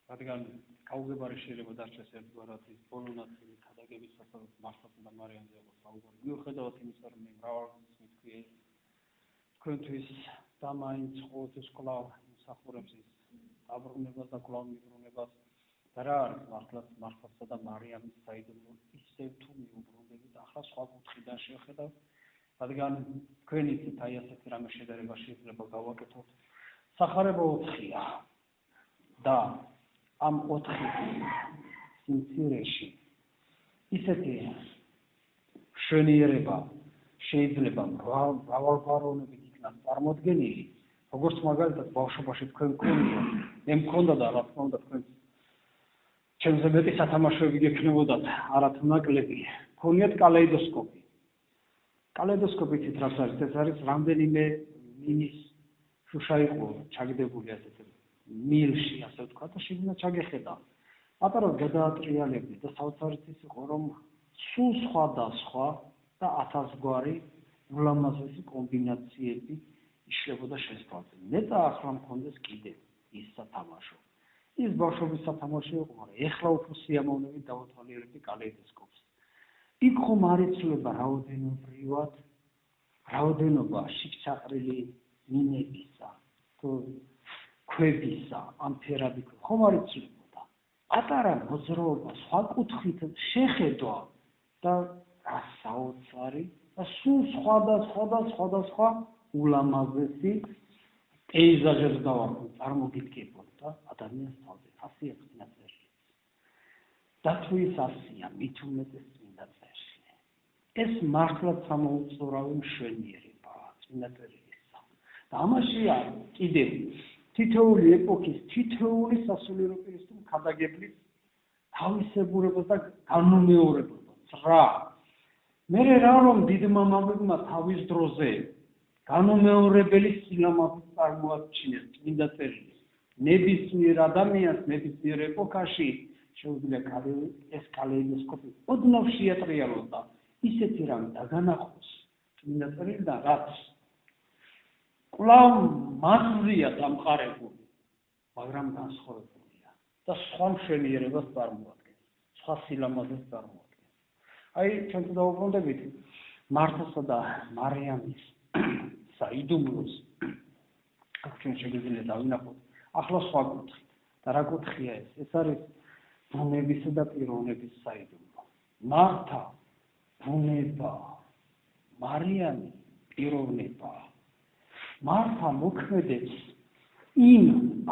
რადგან გაუგებარი შეიძლება დარჩეს ერთგვარად ის ბოლო ნაწილი ქადაგების საერთოდ მართლაც და მარიანზე იყო საუბარი. მიუხედავად იმისა, რომ მე მრავალგზის მითქვი თქვენთვის და მაინც ყოველთვის კვლავ იმსახურებს ის დაბრუნებას და კვლავ მიბრუნებას და რა არის მართლაც და მარიამის საიდუმლო ისევ თუ მიუბრუნდებით ახლა სხვა კუთხიდან შევხედავ, რადგან თქვენ იცით აი ასეთი რამე შედარება შეიძლება გავაკეთოთ. სახარება 4-ია და ამ 4 სიმცირეში ისეთი მშვენიერება შეიძლება მრავალგვაროვნებით იქნას წარმოდგენილი, როგორც მაგალითად ბავშვობაში თქვენ გქონდათ, მე მქონდა და რა თქმა უნდა თქვენ ჩემზე მეტი სათამაშოები გექნებოდათ, არათუ ნაკლები, გქონიათ კალეიდოსკოპი. კალეიდოსკოპით რაც არის, ეს არის რამდენიმე მინის შუშა იყო ჩაგდებული ასეთი მილში, ასე ვთქვა და შეიძლება ჩაგეხედა. პატარა გადაატრიალებდი და საოცარიც ის იყო, რომ სულ სხვადასხვა და 1000 გვარი ულამაზესი კომბინაციები იშლებოდა შესწავლზე. ნეტა ახლა მქონდეს კიდევ ის სათამაშო. ის ბავშვობის სათამაშო იყო, მაგრამ ეხლა უფრო სიამოვნებით დავუთვალიერებდი კალეიდოსკოპს. იქ ხომ არ იცვლება რაოდენობრივად, რაოდენობა შიგჩაყრილი მინებისა, თუ ქვებისა, ამ ფერადი ხომ არ იცვლებოდა. პატარა მოძრაობა სხვა კუთხით შეხედვა და რა საოცარი და სულ სხვადასხვა ულამაზესი პეიზაჟებს გავარდნ წარმოგიდგებოდა ადამიანს თავზე ასია წინა წერილი. და თუ ის ასია, მით უმეტეს წინა წერილი. ეს მართლაც სამოუწორავი მშვენიერებაა წინა წერილისა. და ამაშია კიდევ თითოეული ეპოქის, თითოეული სასულიერო პირისთვის ქადაგებლის თავისებურება და განუმეორებობა. რა. მე რა რომ დიდმა მამებმა თავის დროზე განუმეორებელი სილამაზის წარმოაჩინეს წმინდა წერილი. ნებისმიერ ადამიანს, ნებისმიერ ეპოქაში შეუძლია ეს კალეიდოსკოპი ოდნავ შეატრიალოს და ისეთი რამ დაგანახოს წმინდა წერილიდან, რაც კვლავ მასზეა დამყარებული, მაგრამ განსხვავებულია და სხვა მშვენიერებას წარმოადგენს, სხვა სილამაზეს წარმოადგენს. აი, ჩვენ დავუბრუნდებით მართლსა და მარიამის საიდუმლოს, ჩვენ შეგვიძლია დავინახოთ ახლა სხვა კუთხით. და რა კუთხია ეს? ეს არის ბუნებისა და პიროვნების საიდუმლო. მართა ბუნება, მარიამი პიროვნება. მართა მოქმედებს იმ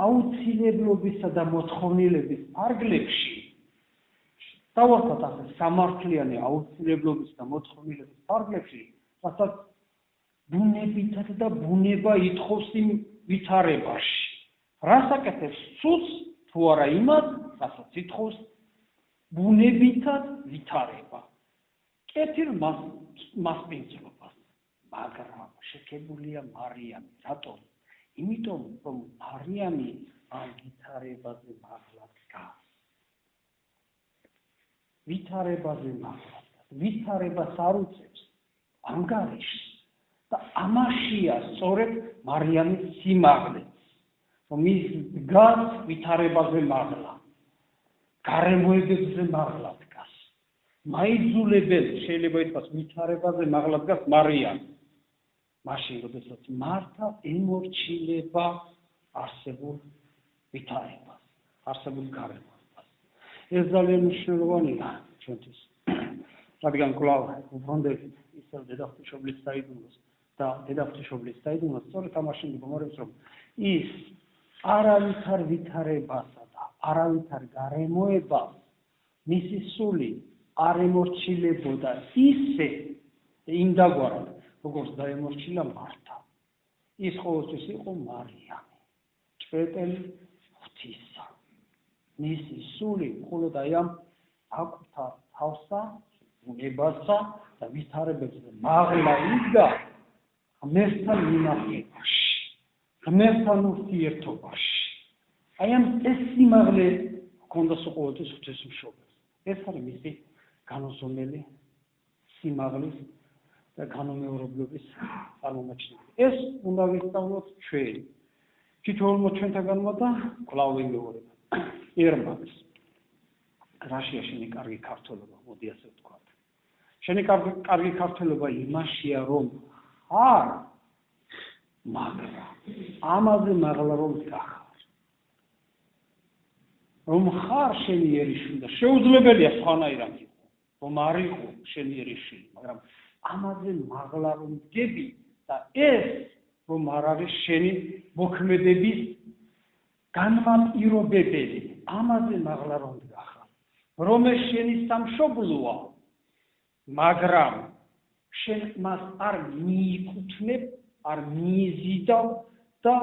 აუცილებლობისა და მოთხოვნილების ფარგლებში, დავასვათ ასე სამართლიანი აუცილებლობის და მოთხოვნილების ფარგლებში, რასაც ბუნებითად და ბუნება ითხოვს იმ ვითარებაში. რას აკეთებს სულს თუ არა იმას, რასაც ითხოვს ბუნებითად ვითარება. კეთილ მასპინძლობას. მაგრამ შექებულია მარიამი. რატომ? იმიტომ, რომ მარიამი ამ ვითარებაზე მაღლა დგას. ვითარებაზე მაღლა დგას. ვითარებას არ უწევს ანგარიშს და ამაშია სწორედ მარიამის სიმაღლეც. რომ ის დგას ვითარებაზე მაღლა. გარემოებებზე მაღლა დგას. მაიძულებელი შეიძლება ითქვას ვითარებაზე მაღლა დგას მარიამი. მაშინ, როდესაც მართა ემორჩილება არსებულ ვითარებას, არსებულ გარემოებას. ეს ძალიან მნიშვნელოვანია ჩვენთვის. რადგან კვლავ ვუბრუნდებით ისევ დედაღვთისმშობლის საიდუმლოს და დედაღვთისმშობლის საიდუმლოს სწორედ ამაში მდგომარეობს, რომ ის არავითარ ვითარებასა და არავითარ გარემოებას მისი სული არ ემორჩილებოდა ისე იმდაგვარად, როგორც დაემორჩილა მართა. ის ყოველთვის იყო მარიამი, ჭვეტელი ღვთისა. მისი სული მხოლოდ აი ამ აკუთა თავსა, ბუნებასა და ვითარებებზე მაღლა იდგა ღმერთთან მიმართებაში, ღმერთთან ურთიერთობაში. აი ამ ეს სიმაღლე ჰქონდა ყოველთვის ღვთისმშობელს. ეს არის მისი განუზომელი სიმაღლის და განმეორებლობის წარმომაჩენილი. ეს უნდა ვისწავლოთ ჩვენ. თითოეულმა ჩვენთაგანმა და კვლავ ვიმეორებ. ერმაკს. რაშია შენი კარგი ქართველობა, მოდი ასე ვთქვათ. შენი კარგი ქართველობა იმაშია, რომ არ მაგრამ ამაზე მაღლა რომ გახარ. რომ ხარ შენიერი შვილი და შეუძლებელია სხვანაირად იყო, რომ არ იყო შენიერი შვილი, მაგრამ ამაზე მაღლა რომ გები და ეს რომ არ არის შენი მოქმედების განმაპირობებელი, ამაზე მაღლა რომ გახარ. რომ ეს შენი სამშობლოა, მაგრამ შენ მას არ მიიკუთვნებ, არ მიიზიდავ და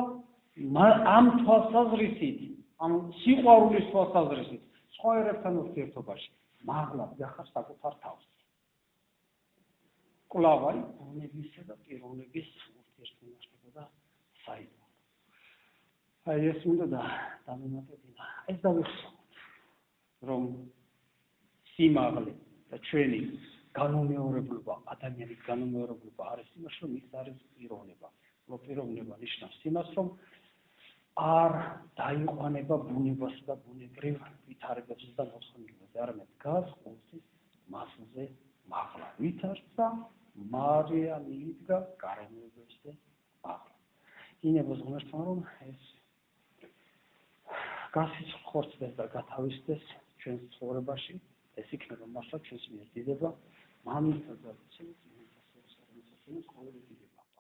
ამ თვალსაზრისით, ამ სიყვარულის თვალსაზრისით, სხვა ერებთან ურთიერთობაში მაღლა გახარ საკუთარ თავს. კვლავ აი ბუნებისა და პიროვნების ურთიერთმოქმედება და საიდუმლო. აი ეს უნდა დამემატებინა. ეს დავიხსოვოთ, რომ სიმაღლე და ჩვენი განუმეორებლობა, ადამიანის განუმეორებლობა არის იმაში, რომ ის არის პიროვნება. პიროვნება ნიშნავს იმას, რომ არ დაიყვანება ბუნებასა და ბუნებრივ ვითარებებზე და მოთხოვნილებზე, არამედ დგას ყოველთვის მასზე მაღლა. ვითარცა მარია მიიდგა გარემოებებზე მაღლა. ინებას ღმერთთან რომ ეს გასიცხრორცდეს და გათავისდეს ჩვენს ცხოვრებაში, ეს იქნება მართლა ჩვენს მიერ დიდება, მამისა და ცოლის ყოველი დიდება.